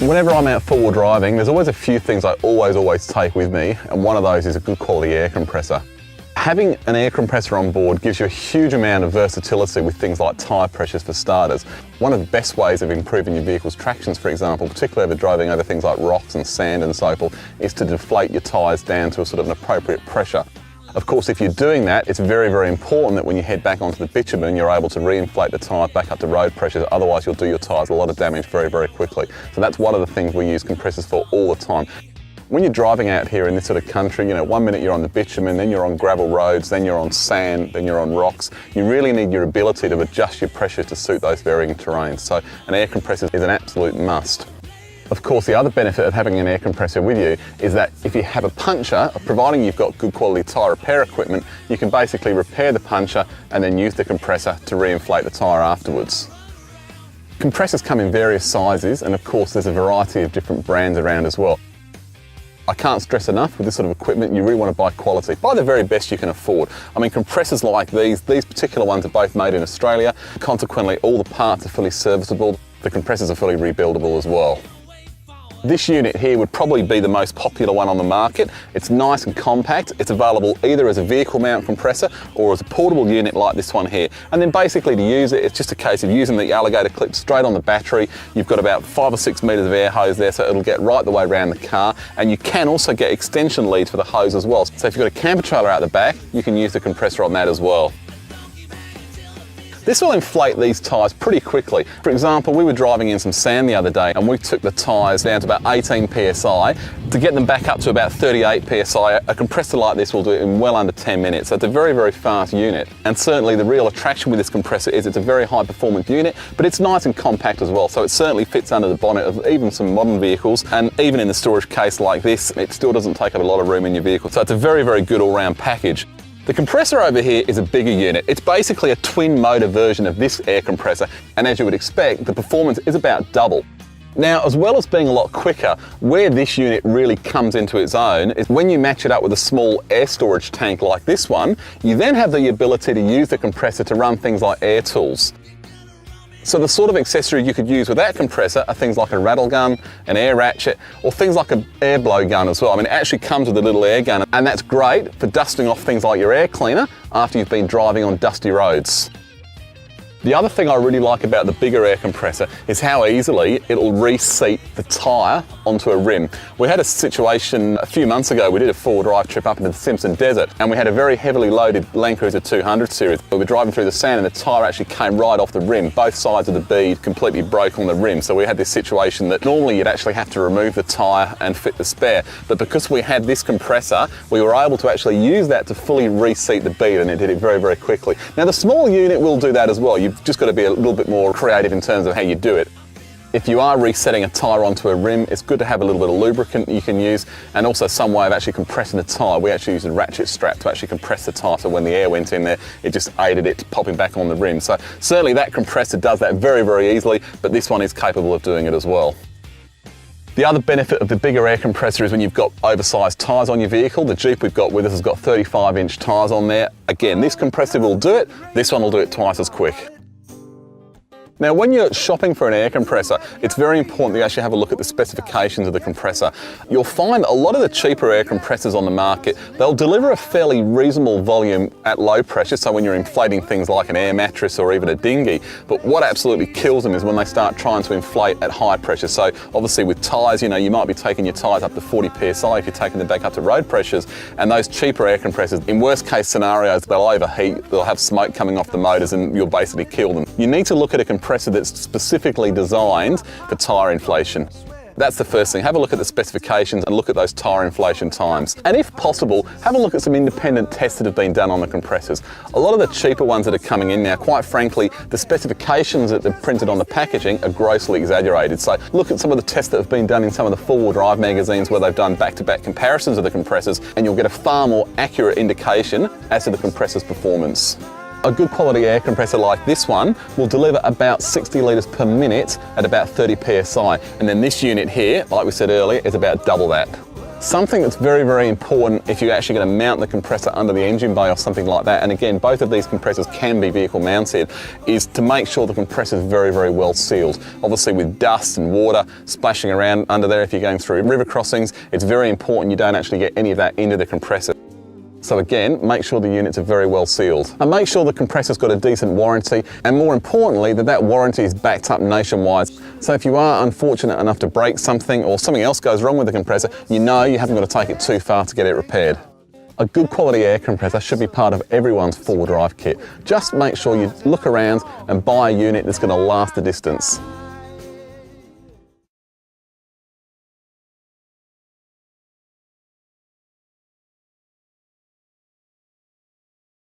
Whenever I'm out four-wheel driving, there's always a few things I always take with me, and one of those is a good quality air compressor. Having an air compressor on board gives you a huge amount of versatility with things like tyre pressures for starters. One of the best ways of improving your vehicle's tractions, for example, particularly over driving over things like rocks and sand and so forth, is to deflate your tyres down to a sort of an appropriate pressure. Of course, if you're doing that, it's very important that when you head back onto the bitumen, you're able to reinflate the tyre back up to road pressures, otherwise you'll do your tyres a lot of damage very quickly. So that's one of the things we use compressors for all the time. When you're driving out here in this sort of country, you know, 1 minute you're on the bitumen, then you're on gravel roads, then you're on sand, then you're on rocks. You really need your ability to adjust your pressure to suit those varying terrains. So an air compressor is an absolute must. Of course, the other benefit of having an air compressor with you is that if you have a puncture, providing you've got good quality tyre repair equipment, you can basically repair the puncture and then use the compressor to reinflate the tyre afterwards. Compressors come in various sizes, and of course there's a variety of different brands around as well. I can't stress enough, with this sort of equipment, you really want to buy quality. Buy the very best you can afford. I mean, compressors like these particular ones are both made in Australia. Consequently, all the parts are fully serviceable. The compressors are fully rebuildable as well. This unit here would probably be the most popular one on the market. It's nice and compact. It's available either as a vehicle mount compressor or as a portable unit like this one here. And then basically to use it, it's just a case of using the alligator clip straight on the battery. You've got about 5 or 6 metres of air hose there, so it'll get right the way around the car. And you can also get extension leads for the hose as well. So if you've got a camper trailer out the back, you can use the compressor on that as well. This will inflate these tyres pretty quickly. For example, we were driving in some sand the other day and we took the tyres down to about 18 psi. To get them back up to about 38 psi, a compressor like this will do it in well under 10 minutes. So it's a very fast unit. And certainly the real attraction with this compressor is it's a very high performance unit, but it's nice and compact as well. So it certainly fits under the bonnet of even some modern vehicles. And even in the storage case like this, it still doesn't take up a lot of room in your vehicle. So it's a very good all-round package. The compressor over here is a bigger unit. It's basically a twin motor version of this air compressor, and as you would expect, the performance is about double. Now, as well as being a lot quicker, where this unit really comes into its own is when you match it up with a small air storage tank like this one, you then have the ability to use the compressor to run things like air tools. So the sort of accessory you could use with that compressor are things like a rattle gun, an air ratchet, or things like an air blow gun as well. I mean, it actually comes with a little air gun, and that's great for dusting off things like your air cleaner after you've been driving on dusty roads. The other thing I really like about the bigger air compressor is how easily it'll reseat the tyre onto a rim. We had a situation a few months ago. We did a four-wheel drive trip up into the Simpson Desert, and we had a very heavily loaded Land Cruiser 200 series. We were driving through the sand and the tyre actually came right off the rim. Both sides of the bead completely broke on the rim. So we had this situation that normally you'd actually have to remove the tyre and fit the spare. But because we had this compressor, we were able to actually use that to fully reseat the bead, and it did it very quickly. Now the small unit will do that as well. You've just got to be a little bit more creative in terms of how you do it. If you are resetting a tyre onto a rim, it's good to have a little bit of lubricant you can use, and also some way of actually compressing the tyre. We actually used a ratchet strap to actually compress the tyre, so when the air went in there, it just aided it popping back on the rim. So certainly that compressor does that very easily, but this one is capable of doing it as well. The other benefit of the bigger air compressor is when you've got oversized tyres on your vehicle. The Jeep we've got with us has got 35-inch tyres on there. Again, this compressor will do it. This one will do it twice as quick. Now, when you're shopping for an air compressor, it's very important that you actually have a look at the specifications of the compressor. You'll find a lot of the cheaper air compressors on the market, they'll deliver a fairly reasonable volume at low pressure, so when you're inflating things like an air mattress or even a dinghy. But what absolutely kills them is when they start trying to inflate at high pressure. So obviously with tyres, you know, you might be taking your tyres up to 40 psi if you're taking them back up to road pressures, and those cheaper air compressors, in worst case scenarios, they'll overheat, they'll have smoke coming off the motors, and you'll basically kill them. You need to look at a compressor that's specifically designed for tyre inflation. That's the first thing. Have a look at the specifications and look at those tyre inflation times. And if possible, have a look at some independent tests that have been done on the compressors. A lot of the cheaper ones that are coming in now, quite frankly, the specifications that they've printed on the packaging are grossly exaggerated. So look at some of the tests that have been done in some of the four-wheel drive magazines where they've done back-to-back comparisons of the compressors, and you'll get a far more accurate indication as to the compressor's performance. A good quality air compressor like this one will deliver about 60 litres per minute at about 30 psi. And then this unit here, like we said earlier, is about double that. Something that's very, very important if you're actually going to mount the compressor under the engine bay or something like that, and again, both of these compressors can be vehicle mounted, is to make sure the compressor is very, very well sealed. Obviously with dust and water splashing around under there, if you're going through river crossings, it's very important you don't actually get any of that into the compressor. So again, make sure the units are very well sealed. And make sure the compressor's got a decent warranty, and more importantly, that warranty is backed up nationwide. So if you are unfortunate enough to break something or something else goes wrong with the compressor, you know you haven't got to take it too far to get it repaired. A good quality air compressor should be part of everyone's four-wheel drive kit. Just make sure you look around and buy a unit that's going to last the distance.